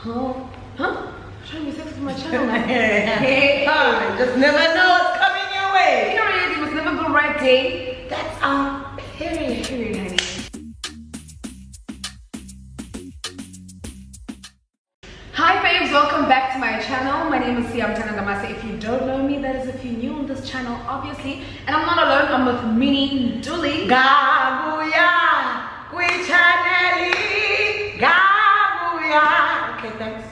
Huh? Trying to be sexy for my channel. Hey. You just never know what's coming your way. Period. You must never go right day. That's our period. Period, honey. Hi faves, welcome back to my channel. My name is Siam Tanangamasa. If you don't know me, that is if you're new on this channel, obviously. And I'm not alone, I'm with Minnie Dooley. Gabuya, Guichaneri, Gabuya. Okay, thanks.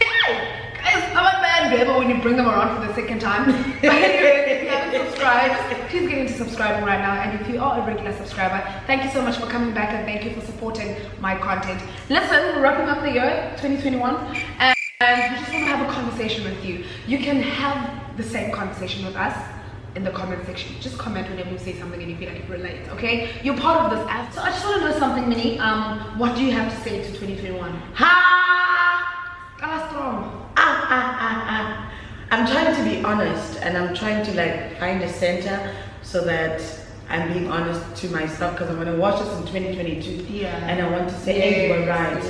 Guys, I'm a bad baby when you bring them around for the second time. But anyway, if you haven't subscribed, please get into subscribing right now. And if you are a regular subscriber, thank you so much for coming back and thank you for supporting my content. Listen, we're wrapping up the year 2021 and we just want to have a conversation with you. You can have the same conversation with us in the comment section. Just comment whenever we say something and you feel like it relates, okay? You're part of this app. So I just want to know something, Minnie. What do you have to say to 2021? Strong. I'm trying to be honest and I'm trying to like find a center so that I'm being honest to myself because I'm going to watch this in 2022 and I want to say, hey, you were right.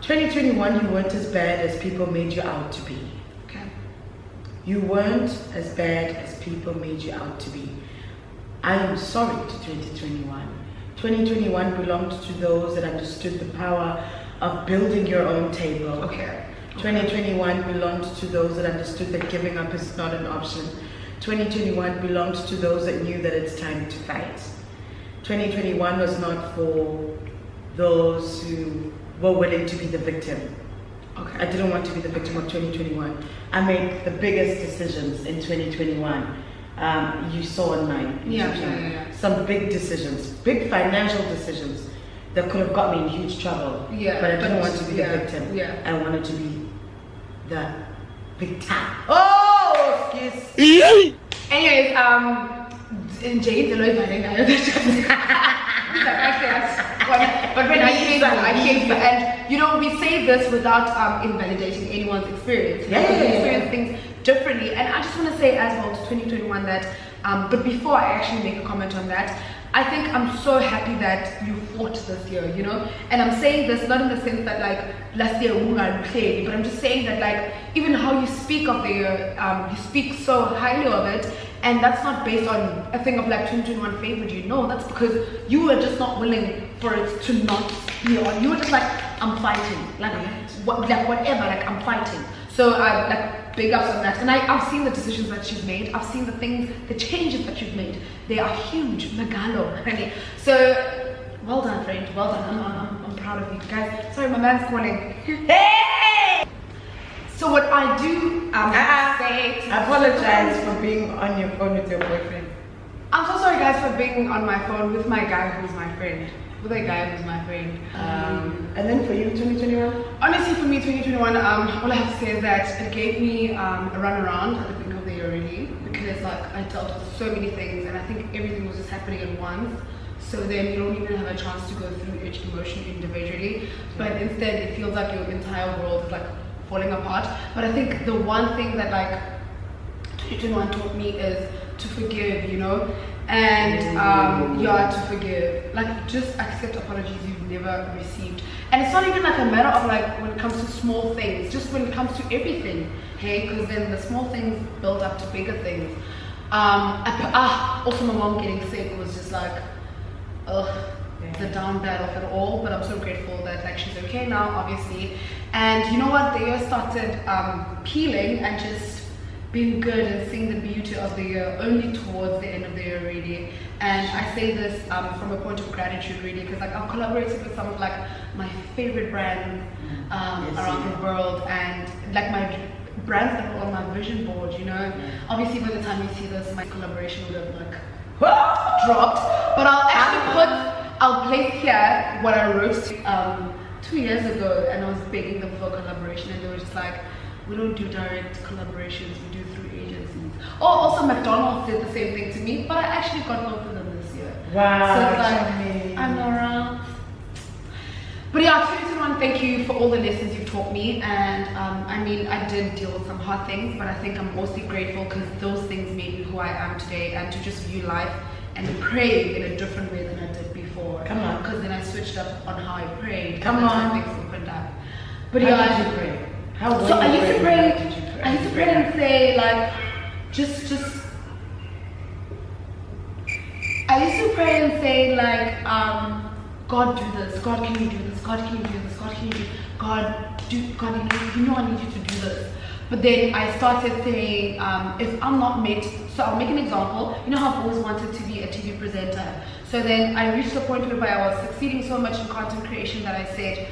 2021 you weren't as bad as people made you out to be. Okay. You weren't as bad as people made you out to be. I am sorry to 2021. 2021 belonged to those that understood the power of building your own table. Okay. 2021 belonged to those that understood that giving up is not an option. 2021 belonged to those that knew that it's time to fight. 2021 was not for those who were willing to be the victim. Okay. I didn't want to be the victim of 2021. I made the biggest decisions in 2021. You saw on my YouTube channel. Some big decisions, big financial decisions that could have got me in huge trouble. But I didn't want to be the victim. I wanted to be the victim. Oh, excuse. Anyways, in Jade, the Lord, I think but when I came, and you know, we say this without invalidating anyone's experience. We experience things differently, and I just want to say as well to 2021 that, but before I actually make a comment on that, I think I'm so happy that you fought this year, you know, and I'm saying this not in the sense that like last year but I'm just saying that like even how you speak of the year, you speak so highly of it, and that's not based on a thing of like 2021 favored you. No, that's because you were just not willing for it to not be on. You were just like, I'm fighting, like whatever, like I'm fighting. So I like big ups on that, and I've seen the decisions that you've made. I've seen the things, the changes that you've made. They are huge, Megalo, really. So well done, friend. Well done. I'm proud of you guys. Sorry, my man's calling. Hey! So what I do say. I apologize for being on your phone with your boyfriend. I'm so sorry, guys, for being on my phone with my guy who's my friend. With a guy who's my friend. And then for you, 2021? Honestly, for me, 2021, all I have to say is that it gave me a run around at the beginning of the year, really, because like I dealt with so many things, and I think everything was just happening at once. So then you don't even have a chance to go through each emotion individually, but instead it feels like your entire world is like falling apart. But I think the one thing that like 2021 taught me is to forgive, you know. And to forgive, like just accept apologies you've never received. And it's not even like a matter of like when it comes to small things, just when it comes to everything, hey, because then the small things build up to bigger things. Also my mom getting sick was just like the down bad of it all, but I'm so grateful that like she's okay now, obviously. And you know what, the year started peeling and just being good and seeing the beauty of the year only towards the end of the year, really. And I say this from a point of gratitude, really, because like I've collaborated with some of like my favorite brands around the world, and like my brands that were on my vision board, you know. Obviously by the time you see this, my collaboration would have like dropped, but I'll place here what I wrote 2 years ago, and I was begging them for a collaboration, and they were just like, we don't do direct collaborations, we do through agencies. Oh, also McDonald's did the same thing to me, but I actually got both of them this year. Wow. So it's like, I'm around. But yeah, 2021, thank you for all the lessons you've taught me. And I mean, I did deal with some hard things, but I think I'm mostly grateful because those things made me who I am today, and to just view life and pray in a different way than I did before. Come on. Because then I switched up on how I prayed. Come on. Things opened up. But How yeah, did you pray? How were so you I used to praying? pray. How did you pray? I used to pray and say like, just. I used to pray and say like, God do this. God can you do this? God can you do this? God can you do? God you know I need you to do this. But then I started saying, if I'm not meant, so I'll make an example. You know how I've always wanted to be a TV presenter. So then I reached a point where I was succeeding so much in content creation that I said,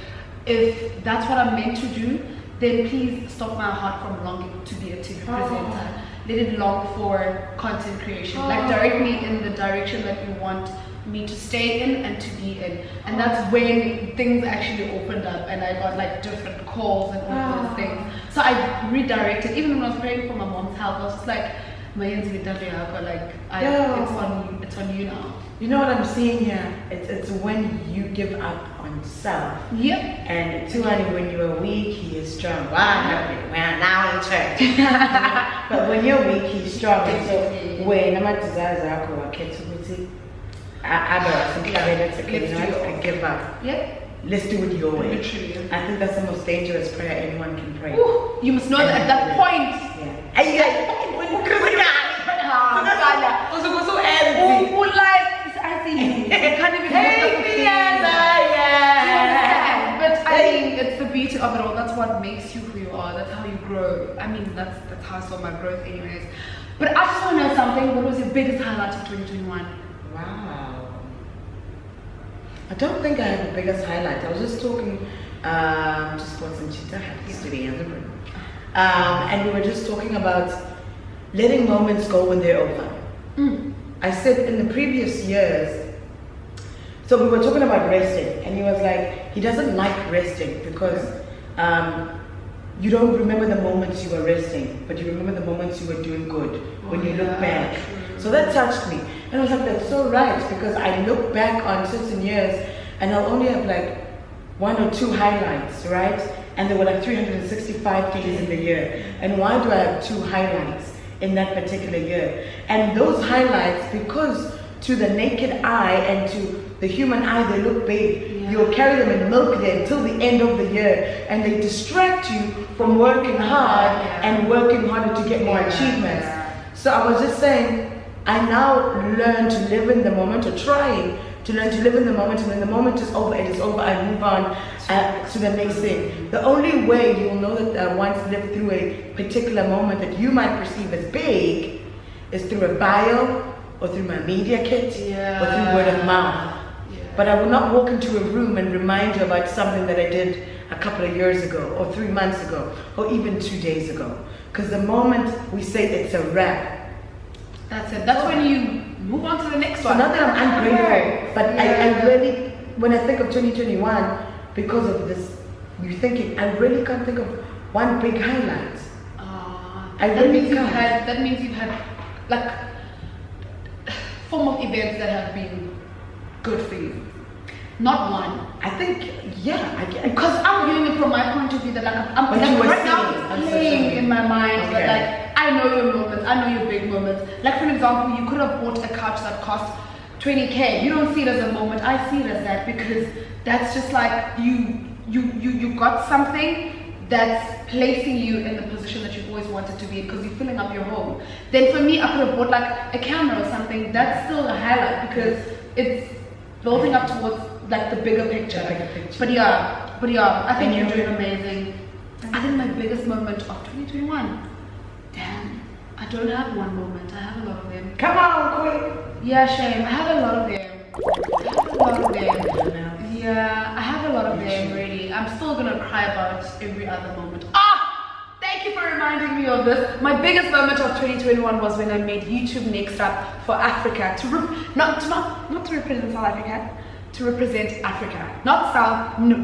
if that's what I'm meant to do, then please stop my heart from longing to be a TV presenter. Let it long for content creation. Like direct me in the direction that you want me to stay in and to be in. And that's when things actually opened up and I got like different calls and all those things. So I redirected. Even when I was praying for my mom's health, I was just like, it's on you now. You know what I'm seeing here? It's when you give up on self. Yep. And too early when you are weak, he is strong. Well, now in church. But when you're weak, he's strong. And so when I'm at desires, I give up. Yep. Let's do it your way. Literally. I think that's the most dangerous prayer anyone can pray. Ooh, you must know that at that point. Yeah. I see you. You can't even But I mean, it's the beauty of it all. That's what makes you who you are. That's how you grow. I mean, that's how I saw my growth anyways. But I just want to know something. What was your biggest highlight of 2021? Wow. I don't think I have the biggest highlight. I was just talking to Sports and Cheetah, happens to be in the room. And we were just talking about letting moments go when they're over. I said in the previous years, so we were talking about resting, and he was like, he doesn't like resting because you don't remember the moments you were resting, but you remember the moments you were doing good when you look back. So that touched me. And I was like, that's so right, because I look back on certain years and I'll only have like 1 or 2 highlights, right? And there were like 365 days in the year. And why do I have 2 highlights in that particular year? And those highlights, because to the naked eye and to the human eye, they look big. You'll carry them and milk them till the end of the year, and they distract you from working hard and working harder to get more achievements. So I was just saying, I now learn to live in the moment, or trying to learn to live in the moment, and when the moment is over, it is over, I move on to the next thing. The only way you'll know that I once lived through a particular moment that you might perceive as big is through a bio, or through my media kit, or through word of mouth. But I will not walk into a room and remind you about something that I did a couple of years ago, or 3 months ago, or even 2 days ago. Because the moment we say it's a wrap, that's it. That's when you move on to the next one. So not that I'm ungrateful, but I really, when I think of 2021, because of this, you're thinking, I really can't think of one big highlight. That means you've had like form of events that have been good for you. Not one. I think, because I'm viewing it from my point of view that like I'm like, right now it's playing in my mind, but like I know your moments, I know your big moments. Like for example, you could have bought a couch that cost 20K. You don't see it as a moment. I see it as that, because that's just like you got something that's placing you in the position that you've always wanted to be, because you're filling up your home. Then for me, I could have bought like a camera or something. That's still a highlight, because it's building up towards like the bigger picture. But yeah, I think you're doing amazing. I think my biggest moment of 2021, damn, I don't have one moment. I have a lot of them. Come on, quick. Yeah, shame. I have a lot of them. Yeah, I have a lot of them, really. I'm still gonna cry about every other moment. Thank you for reminding me of this. My biggest moment of 2021 was when I made YouTube Next Up for Africa, not to represent South Africa, to represent Africa, not South, no,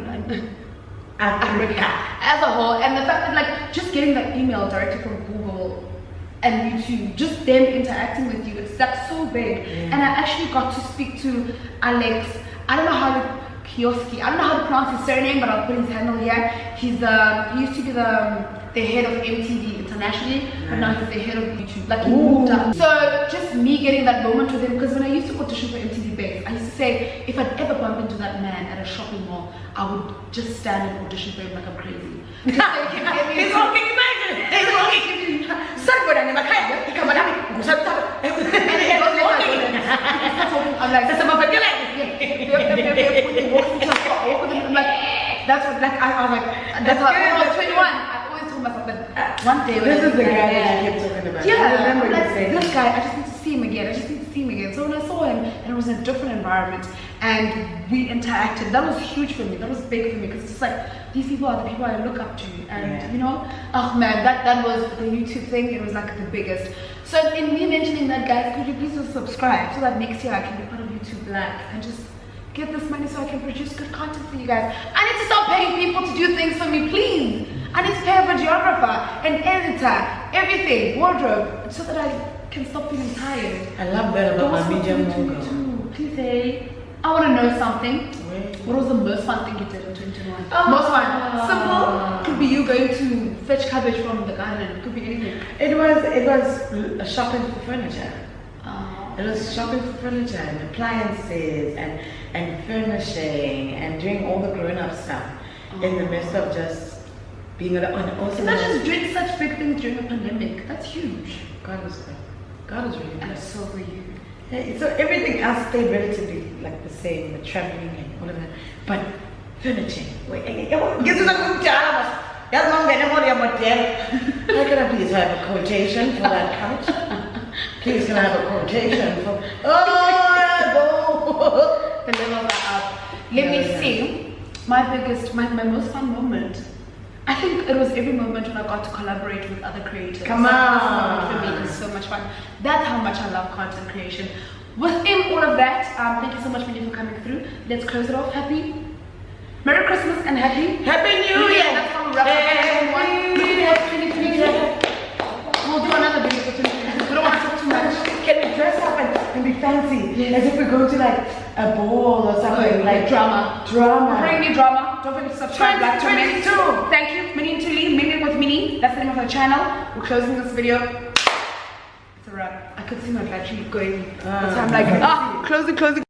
Africa as a whole. And the fact that like just getting that email directly from Google and YouTube, just them interacting with you, it's like so big. And I actually got to speak to Alex. I don't know how to Kioski. I don't know how to pronounce his surname, but I'll put his handle here. He used to be the head of MTV internationally, but now he's the head of YouTube. Like he moved up. So just me getting that moment with him, because when I used to audition for MTV Base, I used to say if I'd ever bump into that man at a shopping mall, I would just stand and audition for him like I'm crazy. He's walking, imagine! He's walking! Somebody in my car, come on, I'm like, that's about the that's what, like, I was like, that's how, when I was 21, I always told myself that one day. This is the guy that you kept talking about. Yeah, I remember like, you saying this guy, I just need to see him again. I just need to see him again. So when I saw him, and it was in a different environment, and we interacted, that was huge for me. That was big for me, because it's just like, these people are the people I look up to. And, you know, oh man, that was the YouTube thing. It was like the biggest. So in me mentioning that, guys, could you please just subscribe so that next year I can be part of YouTube Live and just get this money so I can produce good content for you guys. I need to stop paying people to do things for me, please. I need to pay a videographer, an editor, everything, wardrobe, so that I can stop feeling tired. I love that about my media mogul. Please say, I want to know something. What was the most fun thing you did in 2021? Most fun. Simple. Could be you going to fetch cabbage from the garden. Could be anything. It was shopping for furniture. It was shopping for furniture and appliances and furnishing and doing all the grown-up stuff in the midst of just being an awesome. Not just doing such big things during a pandemic. That's huge. God was good. God was really good. And so were you. Yeah, so everything else stayed relatively like the same, the traveling and all of that. But furniture. This is a good job. That's not getting more than what How can I please have a quotation for that couch? Please can I have a quotation for the levels are up. Let me see. My most fun moment. I think it was every moment when I got to collaborate with other creators. Come on. This moment for me is so much fun. That's how much I love content creation. Within all of that, thank you so much, Minnie, for coming through. Let's close it off. Happy Merry Christmas and Happy New Year. That's how we wrap up 2022. We'll do another video for 2022. We don't want to talk too much. Can we dress up and be fancy? As if we go to like a ball or something, like drama. Bring me drama. Don't forget to subscribe. 2022. Thank you, Minnie and Tuli. Minnie with Minnie. That's the name of our channel. We're closing this video. It's a wrap. I could see my battery going. So I'm like, closing.